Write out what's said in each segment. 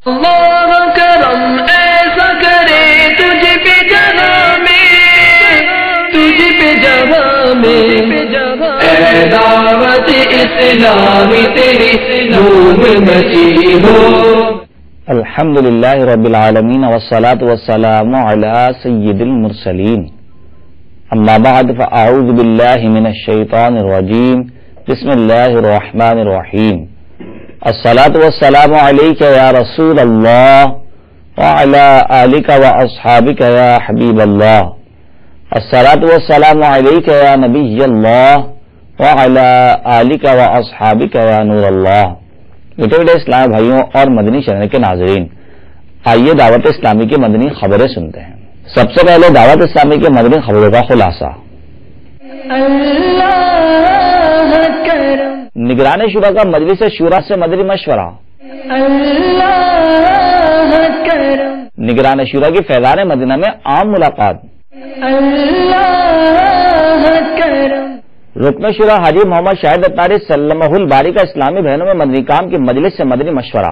اللہ کرم ایسا کرے تجھ پہ جہاں میں اے دعوت اسلامی تیری دھوم مچی ہو. الحمدللہ رب العالمین والصلاة والسلام علی سید المرسلین. اما بعد فاعوذ باللہ من الشیطان الرجیم. بسم اللہ الرحمن الرحیم. الصلاة والسلام علیک یا رسول اللہ وعلی آلک واصحابک یا حبیب اللہ. الصلاة والسلام علیک یا نبی اللہ وعلی آلک واصحابک یا نور اللہ. میٹھے اسلام بھائیوں اور مدنی چینل کے ناظرین، آئیے دعوت اسلامی کی مدنی خبریں سنتے ہیں. سب سے پہلے دعوت اسلامی کی مدنی خبروں کا خلاصہ. نگران شورا کا مجلس شورا سے مدنی مشورہ. نگران شورا کی فیضان مدینہ میں عام ملاقات. رکن شورا حاجی محمد شاہد اتاری سلمہ الباری کا اسلامی بہنوں میں مدنی کام کی مجلس سے مدنی مشورہ.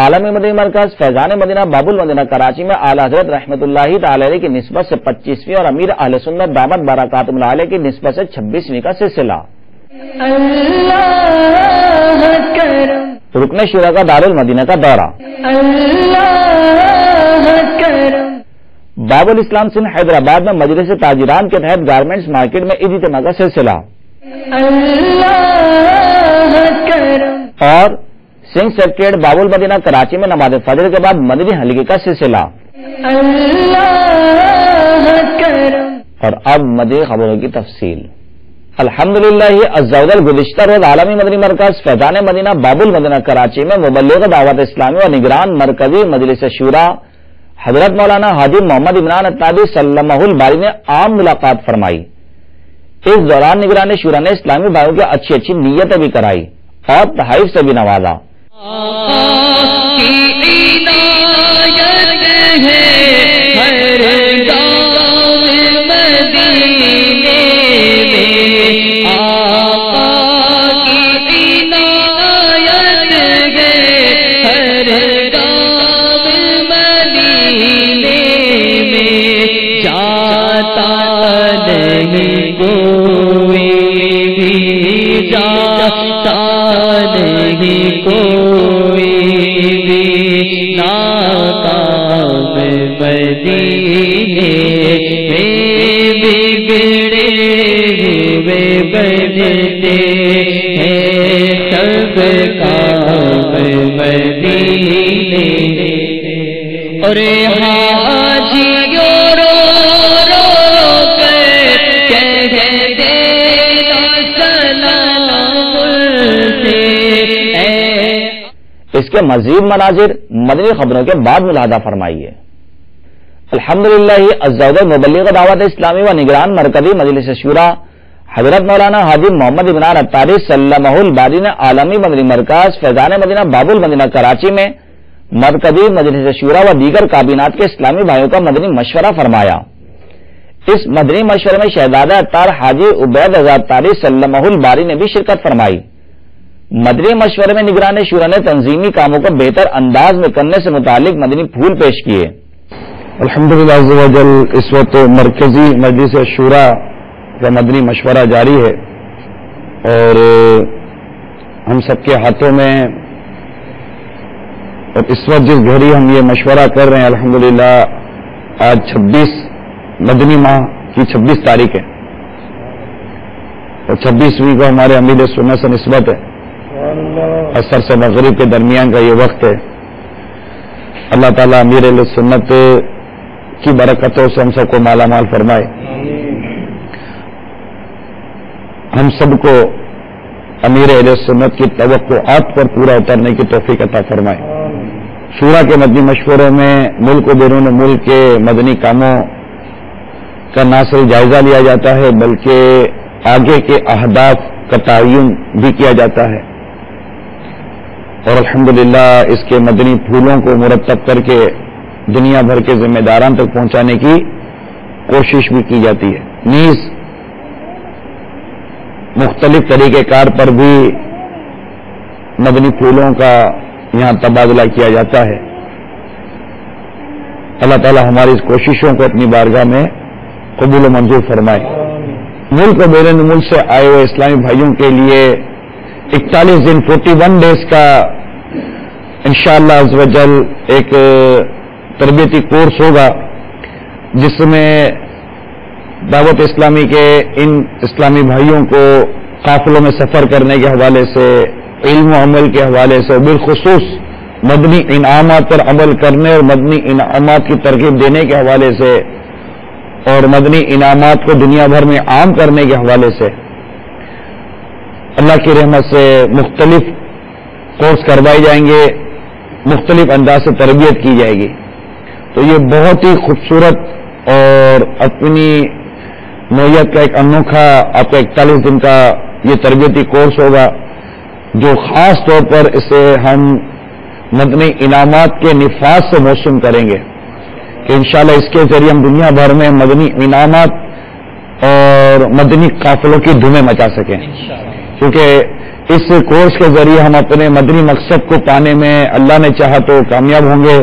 عالمی مدنی مرکز فیضان مدینہ باب المدینہ کراچی میں اعلی حضرت رحمت اللہ تعالی علیہ کی نسبت سے 25ویں اور امیر اہل سنت دامت برکاتہم علیہ کی نسبت سے 26ویں کا سلسلہ. رکن شورا کا دارالمدینہ کا دورہ. باب الاسلام سندھ حیدرآباد میں مجلس تاجران کے تحت گارمنٹس مارکیٹ میں عید اجتماع کا سلسلہ. اور سنگھ سیکریٹریٹ باب المدینہ کراچی میں نماز فجر کے بعد مدنی حلقے کا سلسلہ. اور اب مدنی خبروں کی تفصیل. الحمدللہ عز و جل گزشتہ روز عالمی مدنی مرکز فیضان مدینہ باب المدینہ کراچی میں مبلغ دعوت اسلامی و نگران مرکزی مجلس شورا حضرت مولانا حاجی محمد عمران اتاری سلمہ الباری نے عام ملاقات فرمائی. اس دوران نگران شورا نے اسلامی بھائیوں کی اچھی اچھی نیتیں بھی کرائی اور تحائف سے بھی نوازا. اس کے مزید مناظر مدنی خبروں کے بعد ملاحظہ فرمائیے. الحمدللہ عز و جل مبلغ دعوت اسلامی و نگران مرکزی مجلس شورا حضرت مولانا حاجی محمد عمران اتاری سلمہ الباری نے عالمی مدنی مرکز فیضان مدینہ باب المدینہ کراچی میں مرکزی مجلس شورا و دیگر کابینات کے اسلامی بھائیوں کا مدنی مشورہ فرمایا. اس مدنی مشورے میں شہزادہ اتار حاجی عبید رضا اتاری سلمہ الباری نے بھی شرکت فرمائی. مدنی مشورے میں نگران شورا نے تنظیمی کاموں کو بہتر انداز میں کرنے سے متعلق مدنی پھول پیش کیے. الحمدللہ عز و جل اس وقت مرکزی مجلس شورا کا مدنی مشورہ جاری ہے اور ہم سب کے ہاتھوں میں اور اس وقت جس گھڑی ہم یہ مشورہ کر رہے ہیں الحمدللہ آج 26 مدنی ماہ کی 26 تاریخ ہے اور 26ویں کو ہمارے امیر سنت سے نسبت ہے. عصر سے مغرب کے درمیان کا یہ وقت ہے. اللہ تعالیٰ امیر سنت کی برکتوں سے ہم سب کو مالا مال فرمائے. ہم سب کو امیر اہل سنت کی توقعات پر پورا اترنے کی توفیق عطا فرمائے. شورا کے مدنی مشوروں میں ملک و بیرون ملک کے مدنی کاموں کا نہ صرف جائزہ لیا جاتا ہے بلکہ آگے کے اہداف کا تعین بھی کیا جاتا ہے اور الحمدللہ اس کے مدنی پھولوں کو مرتب کر کے دنیا بھر کے ذمہ داران تک پہنچانے کی کوشش بھی کی جاتی ہے. نیز مختلف طریقہ کار پر بھی مدنی پھولوں کا یہاں تبادلہ کیا جاتا ہے. اللہ تعالی ہماری اس کوششوں کو اپنی بارگاہ میں قبول و منظور فرمائے. ملک و بیرون ملک سے آئے ہوئے اسلامی بھائیوں کے لیے 41 دن 41 ڈیز کا انشاءاللہ عز و جل ایک تربیتی کورس ہوگا، جس میں دعوت اسلامی کے ان اسلامی بھائیوں کو قافلوں میں سفر کرنے کے حوالے سے، علم و عمل کے حوالے سے، بالخصوص مدنی انعامات پر عمل کرنے اور مدنی انعامات کی ترغیب دینے کے حوالے سے اور مدنی انعامات کو دنیا بھر میں عام کرنے کے حوالے سے اللہ کی رحمت سے مختلف کورس کروائے جائیں گے، مختلف انداز سے تربیت کی جائے گی. تو یہ بہت ہی خوبصورت اور اپنی نوعیت کا ایک انوکھا آپ کا 41 دن کا یہ تربیتی کورس ہوگا، جو خاص طور پر اسے ہم مدنی انعامات کے نفاذ سے موسوم کریں گے کہ انشاءاللہ اس کے ذریعے ہم دنیا بھر میں مدنی انعامات اور مدنی قافلوں کی دھومیں مچا سکیں، کیونکہ اس کورس کے ذریعے ہم اپنے مدنی مقصد کو پانے میں اللہ نے چاہا تو کامیاب ہوں گے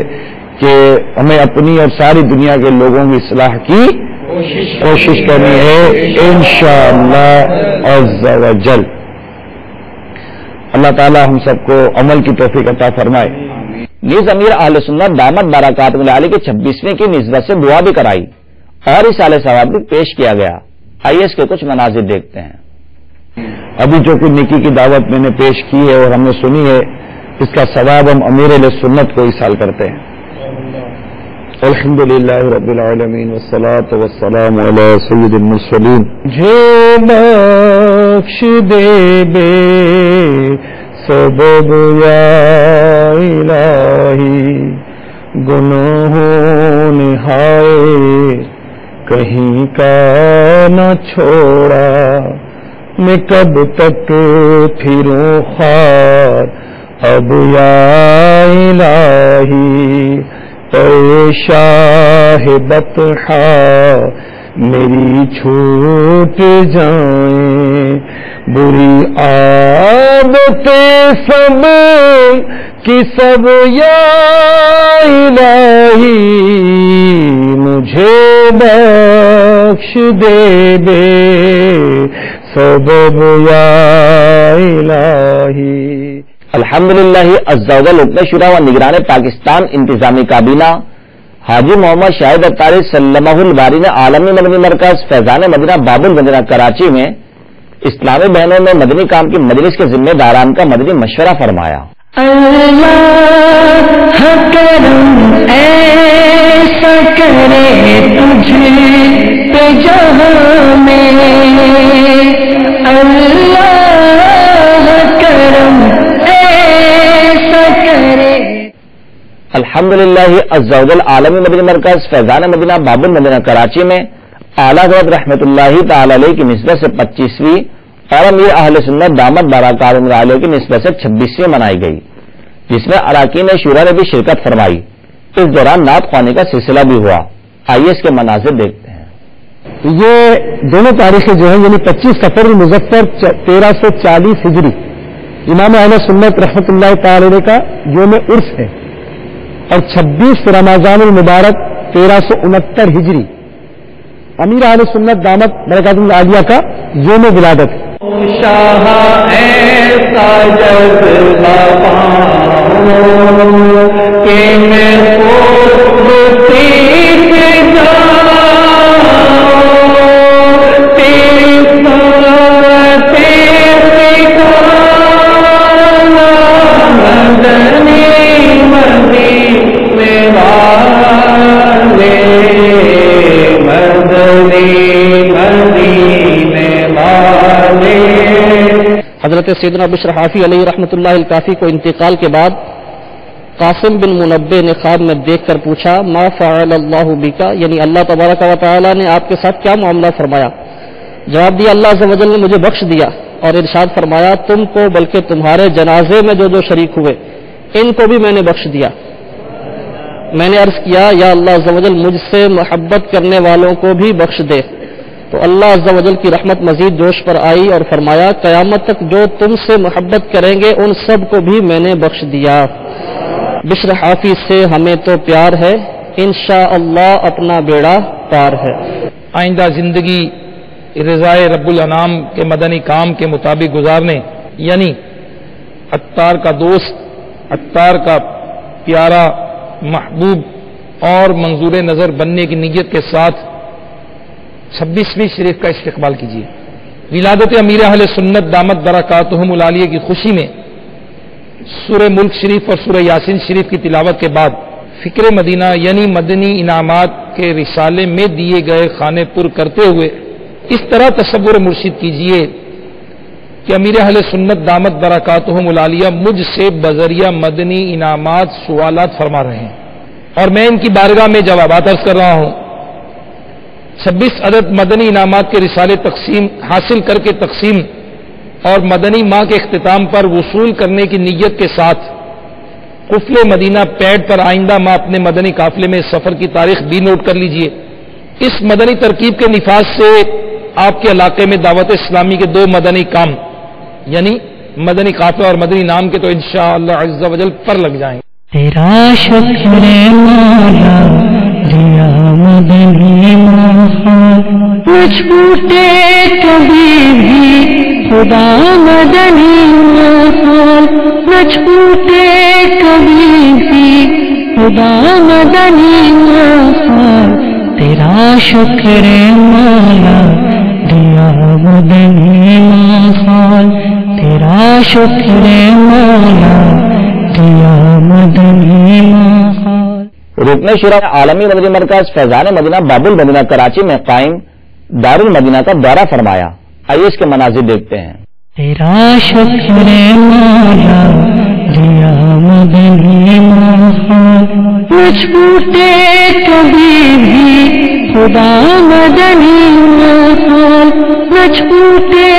کہ ہمیں اپنی اور ساری دنیا کے لوگوں کی اصلاح کی کوشش کرنی ہے انشاءاللہ عز و جل. اللہ تعالی ہم سب کو عمل کی توفیق عطا فرمائے. نیز امیر اہل سنت دامت برکاتہ علیہ کی 26ویں کی نسبت سے دعا بھی کرائی اور رسالہ ثواب بھی پیش کیا گیا. آئیے اس کے کچھ مناظر دیکھتے ہیں. ابھی جو کچھ نیکی کی دعوت میں نے پیش کی ہے اور ہم نے سنی ہے، اس کا ثواب ہم امیر اہل سنت کو ایصال کرتے ہیں. الحمدللہ رب العالمین والصلاة والسلام علی سید المرسلین. جو بخش دے بے سبب یا الہی، گناہوں نے ہائے کہیں کا نہ چھوڑا، میں کب تک پھروں خار اب یا الہی. اے شاہ بطحا میری چھوٹ جائیں، بری عادتیں سب کی سب یا الہی، مجھے بخش دے بے سبب یا الہی. الحمدللہ عز و جل رکن شورا و نگران پاکستان انتظامی کابینہ حاجی محمد شاہد اطاری سلمہ الباری نے عالمی مدنی مرکز فیضان مدینہ باب المدینہ کراچی میں اسلامی بہنوں میں مدنی کام کی مجلس کے ذمہ داران کا مدنی مشورہ فرمایا. اللہ کرم ایسا کرے تجھے پہ جہاں میں، اللہ کرم ایسا کرے. الحمدللہ عز و جل عالمی مدنی مرکز فیضان مدینہ باب المدینہ کراچی میں اعلیٰ حضرت رحمۃ اللہ تعالی علیہ کی نسبت سے 25ویں اور امیر اہل سنت دامت برکاتہ علیہ کی نسبت سے 26ویں منائی گئی، جس میں اراکین شورا نے بھی شرکت فرمائی. اس دوران نعت خوانی کا سلسلہ بھی ہوا. آئیے اس کے مناظر دیکھتے ہیں. یہ دونوں تاریخیں جو ہیں یعنی 25 صفر المظفر 1340 ہجری امام اہل سنت رحمۃ اللہ تعالی علیہ کا یوم عرس ہے، اور 26 رمضان المبارک 1369 ہجری امیر اہل سنت دامت برکاتہ عالیہ کا یوم ولادت ہے. شاہ ایسا جذبہ پاؤں کہ میں خود پیچھ جاؤں، تیری سنتیں سکھانا مدنی مدینے والے، مدنی مدینے والے. حضرت سیدنا بشر حافی علیہ رحمۃ اللہ الکافی کو انتقال کے بعد قاسم بن منبہ نے خواب میں دیکھ کر پوچھا ما فعل اللہ بکا، یعنی اللہ تبارک و تعالی نے آپ کے ساتھ کیا معاملہ فرمایا؟ جواب دیا اللہ عز و جل نے مجھے بخش دیا اور ارشاد فرمایا تم کو بلکہ تمہارے جنازے میں جو شریک ہوئے ان کو بھی میں نے بخش دیا. میں نے عرض کیا یا اللہ عز و جل مجھ سے محبت کرنے والوں کو بھی بخش دے. تو اللہ عز و جل کی رحمت مزید جوش پر آئی اور فرمایا قیامت تک جو تم سے محبت کریں گے ان سب کو بھی میں نے بخش دیا. بشر حافظ سے ہمیں تو پیار ہے، انشاءاللہ اپنا بیڑا پار ہے. آئندہ زندگی رضائے رب الانام کے مدنی کام کے مطابق گزارنے، یعنی عطار کا دوست، عطار کا پیارا محبوب اور منظور نظر بننے کی نیت کے ساتھ 26ویں شریف کا استقبال کیجیے. ولادت امیر اہل سنت دامت برکاتہم العالیہ کی خوشی میں سورہ ملک شریف اور سورہ یاسین شریف کی تلاوت کے بعد فکر مدینہ یعنی مدنی انعامات کے رسالے میں دیے گئے خانے پر کرتے ہوئے اس طرح تصور مرشد کیجیے کہ امیر اہل سنت دامت برکاتہم العالیہ مجھ سے بذریعہ مدنی انعامات سوالات فرما رہے ہیں اور میں ان کی بارگاہ میں جوابات عرض کر رہا ہوں. 26 عدد مدنی انعامات کے رسالے تقسیم حاصل کر کے تقسیم اور مدنی ماہ کے اختتام پر وصول کرنے کی نیت کے ساتھ قفل مدینہ پیڈ پر آئندہ ماہ اپنے مدنی قافلے میں سفر کی تاریخ بھی نوٹ کر لیجئے. اس مدنی ترکیب کے نفاذ سے آپ کے علاقے میں دعوت اسلامی کے 2 مدنی کام یعنی مدنی قافلہ اور مدنی نام کے تو انشاءاللہ عز و جل پر لگ جائیں گے. تیرا شکر مولا دیا مدنی محال مجھ چھوٹے کبھی بھی خدا مدنی محال نہ چھوٹے کبھی بھی خدا مدنی محال تیرا شکر مولا دیا مدنی محال تیرا شکر مولا دیا مدنی محال. رکن شورا عالمی مدنی مرکز فیضان مدینہ باب المدینہ کراچی میں قائم دار المدینہ کا دورہ فرمایا. آئیے اس کے مناظر دیکھتے ہیں. تیرا شکر مولا دیا مدنی محال نہ چھوٹے کبھی بھی خدا مدنی محال نہ چھوٹے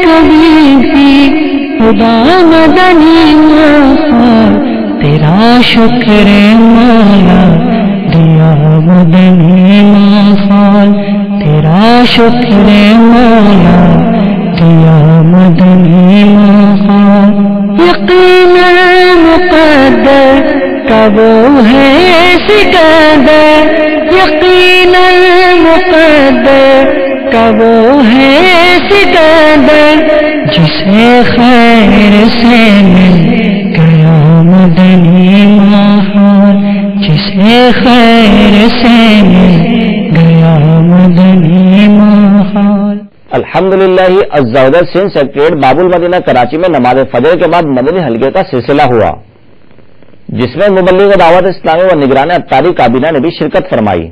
کبھی بھی خدا مدنی محال تیرا شکر مولا دیا مدنی محال تیرا شکر مولا دیا مدنی محال. یقینا مقدر کا وہ ہے سکندر یقینا مقدر کا وہ ہے سکندر جسے خیر سے مل گیا مدنی محال جسے خیر سے مل گیا مدنی محال. الحمدللہ عز و جل سندھ سیکریٹریٹ باب المدینہ کراچی میں نماز فجر کے بعد مدنی حلقے کا سلسلہ ہوا جس میں مبلغ دعوت اسلامی و نگران عطاری کابینہ نے بھی شرکت فرمائی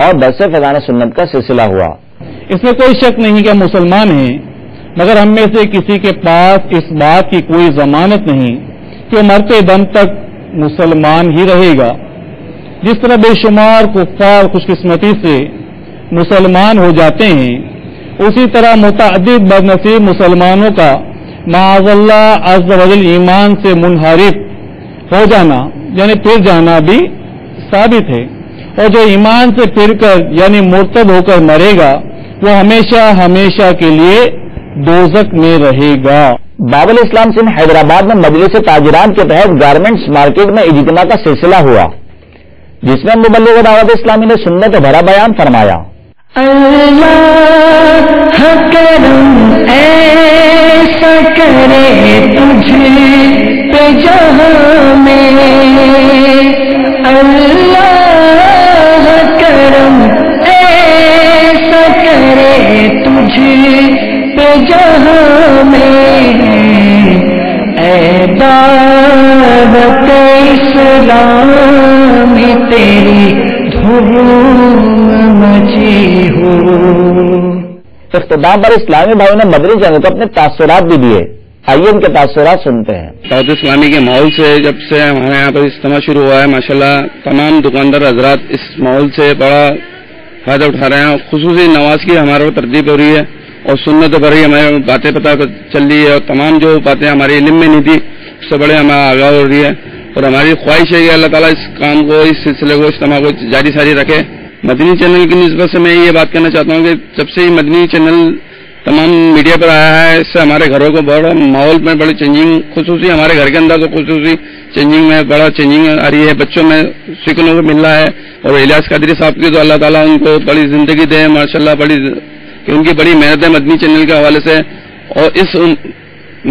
اور درس فیضان سنت کا سلسلہ ہوا. اس میں کوئی شک نہیں کہ ہم مسلمان ہیں، مگر ہم میں سے کسی کے پاس اس بات کی کوئی ضمانت نہیں کہ وہ مرتے دم تک مسلمان ہی رہے گا. جس طرح بے شمار کفار خوش قسمتی سے مسلمان ہو جاتے ہیں، اسی طرح متعدد بدنصیب مسلمانوں کا معاذ اللہ عز و جل ایمان سے منحرف ہو جانا یعنی پھر جانا بھی ثابت ہے، اور جو ایمان سے پھر کر یعنی مرتد ہو کر مرے گا وہ ہمیشہ ہمیشہ کے لیے دوزخ میں رہے گا. باب الاسلام سندھ حیدرآباد میں مجلس تاجران کے تحت گارمنٹس مارکیٹ میں اجتماع کا سلسلہ ہوا جس میں مبلغ دعوت اسلامی نے سنت بھرا بیان فرمایا. اللہ کرم ایسا کرے تجھے پہ جہاں میں اللہ کرم ایسا کرے تجھے پہ جہاں میں اے دعوت اسلام تیری دھوم مچی ہو. اختتام پر اسلامی بھائیوں نے مدنی چینل کو اپنے تاثرات بھی دیے. آئیے ان کے تاثرات سنتے ہیں. دعوت اسلامی کے ماحول سے جب سے ہمارے یہاں پر اجتماع شروع ہوا ہے ماشاءاللہ تمام دکاندار حضرات اس ماحول سے بڑا فائدہ اٹھا رہے ہیں. خصوصی نماز کی ہمارے کو ترتیب ہو رہی ہے اور سنت بھری ہمارے باتیں پتہ چل رہی ہے اور تمام جو باتیں ہمارے علم میں نہیں تھی اس سے بڑے ہمارا آگاہ ہو رہی ہے. اور ہماری خواہش ہے کہ اللہ تعالیٰ اس کام کو اس سلسلے کو اجتماع کو جاری ساری رکھے مدنی چینل کی نسبت سے میں یہ بات کہنا چاہتا ہوں کہ جب سے یہ مدنی چینل تمام میڈیا پر آیا ہے اس سے ہمارے گھروں کو بڑا ماحول میں بڑی چینجنگ، خصوصی ہمارے گھر کے اندر تو خصوصی چینجنگ میں بڑا چینجنگ آ رہی ہے، بچوں میں سیکھنے کو مل رہا ہے. اور الیاس قادری صاحب کی تو اللہ تعالیٰ ان کو بڑی زندگی دے ماشاءاللہ، بڑی کہ ان کی بڑی محنت ہے مدنی چینل کے حوالے سے. اور اس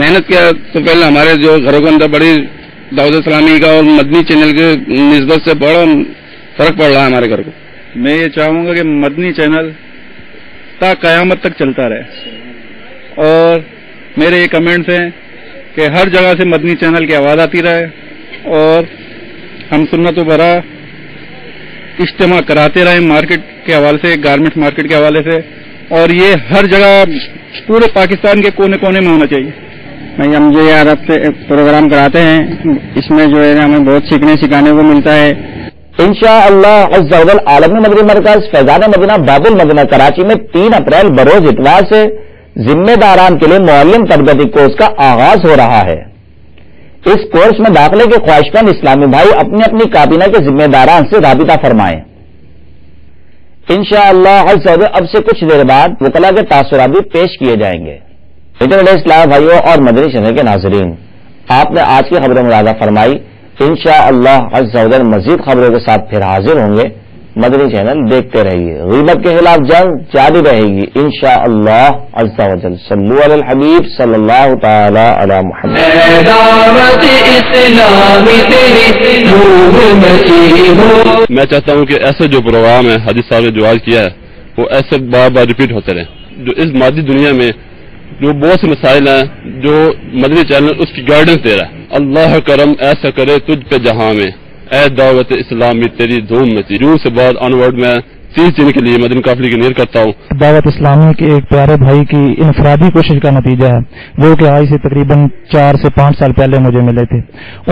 محنت کے تو پہلے ہمارے جو گھروں کے اندر بڑی دعوت اسلامی کا اور مدنی چینل کے نسبت سے بڑا فرق پڑ رہا ہے ہمارے گھر کو. میں یہ چاہوں گا کہ مدنی چینل تا قیامت تک چلتا رہے، اور میرے یہ کمنٹس ہیں کہ ہر جگہ سے مدنی چینل کی آواز آتی رہے، اور ہم سنت و برا اجتماع کراتے رہے مارکیٹ کے حوالے سے، گارمنٹ مارکیٹ کے حوالے سے، اور یہ ہر جگہ پورے پاکستان کے کونے کونے میں ہونا چاہیے. ہم جو یار اب سے پروگرام کراتے ہیں اس میں جو ہے ہمیں بہت سیکھنے سکھانے کو ملتا ہے. انشاءاللہ عز و جل عالمی مدنی مرکز فیضان مدینہ باب المدینہ کراچی میں 3 اپریل بروز اتوار سے ذمہ داران کے لیے معلم تربیتی کورس کا آغاز ہو رہا ہے. اس کورس میں داخلے کے خواہشمند اسلامی بھائی اپنی اپنی کابینہ کے ذمہ داران سے رابطہ فرمائیں. انشاءاللہ عز و جل اب سے کچھ دیر بعد وکلاء کے تاثرات بھی پیش کیے جائیں گے. اسلام بھائیوں اور مدنی چینل کے ناظرین، آپ نے آج کی خبریں ملاحظہ فرمائی. انشاءاللہ عز و جل مزید خبروں کے ساتھ پھر حاضر ہوں گے. مدنی چینل دیکھتے رہیے. غیبت کے خلاف جنگ جاری رہے گی انشاءاللہ عز و جل. صلو علی الحبیب صلی اللہ تعالی علی محمد. میں چاہتا ہوں کہ ایسے جو پروگرام ہے حدیث صاحب نے جو آج کیا ہے وہ ایسے بار بار ریپیٹ ہوتے رہے. جو اس مادی دنیا میں جو بہت سے مسائل ہیں جو مدنی چینل اس کی گائیڈنس دے رہا ہے. اللہ کرم ایسا کرے تجھ پہ جہاں میں، اے دعوت اسلامی تیری دھوم میں تھی. روح سے بعد آنورڈ میں 30 دن کے لیے مدنی قافلے کی نیت کرتا ہوں. دعوت اسلامی کے ایک پیارے بھائی کی انفرادی کوشش کا نتیجہ ہے، جو کہ آج سے تقریباً 4 سے 5 سال پہلے مجھے ملے تھے.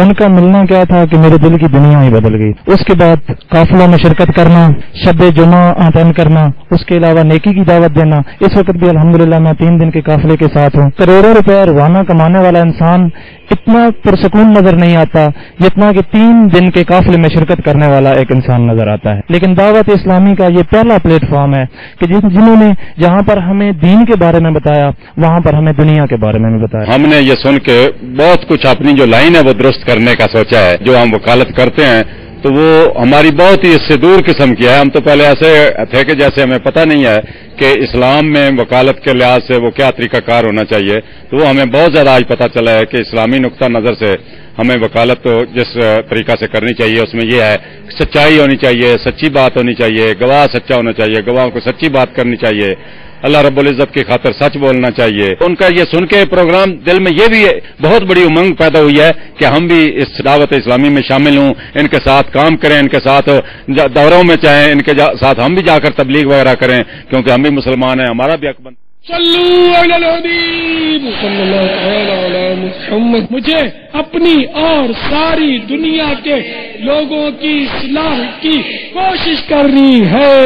ان کا ملنا کیا تھا کہ میرے دل کی دنیا ہی بدل گئی. اس کے بعد قافلوں میں شرکت کرنا، شب جمعہ اٹینڈ کرنا، اس کے علاوہ نیکی کی دعوت دینا. اس وقت بھی الحمدللہ میں 3 دن کے قافلے کے ساتھ ہوں. کروڑوں روپے روزانہ کمانے والا انسان اتنا پرسکون نظر نہیں آتا جتنا کہ 3 دن کے قافلے میں شرکت کرنے والا ایک انسان نظر آتا ہے. لیکن دعوت اسلامی کا یہ پہلا پلیٹ فارم ہے کہ جنہوں نے جہاں پر ہمیں دین کے بارے میں بتایا وہاں پر ہمیں دنیا کے بارے میں بھی بتایا. ہم نے یہ سن کے بہت کچھ اپنی جو لائن ہے وہ درست کرنے کا سوچا ہے. جو ہم وکالت کرتے ہیں تو وہ ہماری بہت ہی اس سے دور قسم کی ہے. ہم تو پہلے ایسے تھے کہ جیسے ہمیں پتہ نہیں ہے کہ اسلام میں وکالت کے لحاظ سے وہ کیا طریقہ کار ہونا چاہیے. تو وہ ہمیں بہت زیادہ آج پتہ چلا ہے کہ اسلامی نقطہ نظر سے ہمیں وکالت تو جس طریقہ سے کرنی چاہیے اس میں یہ ہے سچائی ہونی چاہیے، سچی بات ہونی چاہیے، گواہ سچا ہونا چاہیے، گواہوں کو سچی بات کرنی چاہیے، اللہ رب العزت کی خاطر سچ بولنا چاہیے. ان کا یہ سن کے پروگرام دل میں یہ بھی بہت بڑی امنگ پیدا ہوئی ہے کہ ہم بھی اس دعوت اسلامی میں شامل ہوں، ان کے ساتھ کام کریں، ان کے ساتھ دوروں میں چاہیں، ان کے ساتھ ہم بھی جا کر تبلیغ وغیرہ کریں، کیونکہ ہم بھی مسلمان ہیں، ہمارا بھی حق بنتا ہے. صلو علی الحبیب صلی اللہ علی محمد. مجھے اپنی اور ساری دنیا کے لوگوں کی اصلاح کی کوشش کرنی ہے.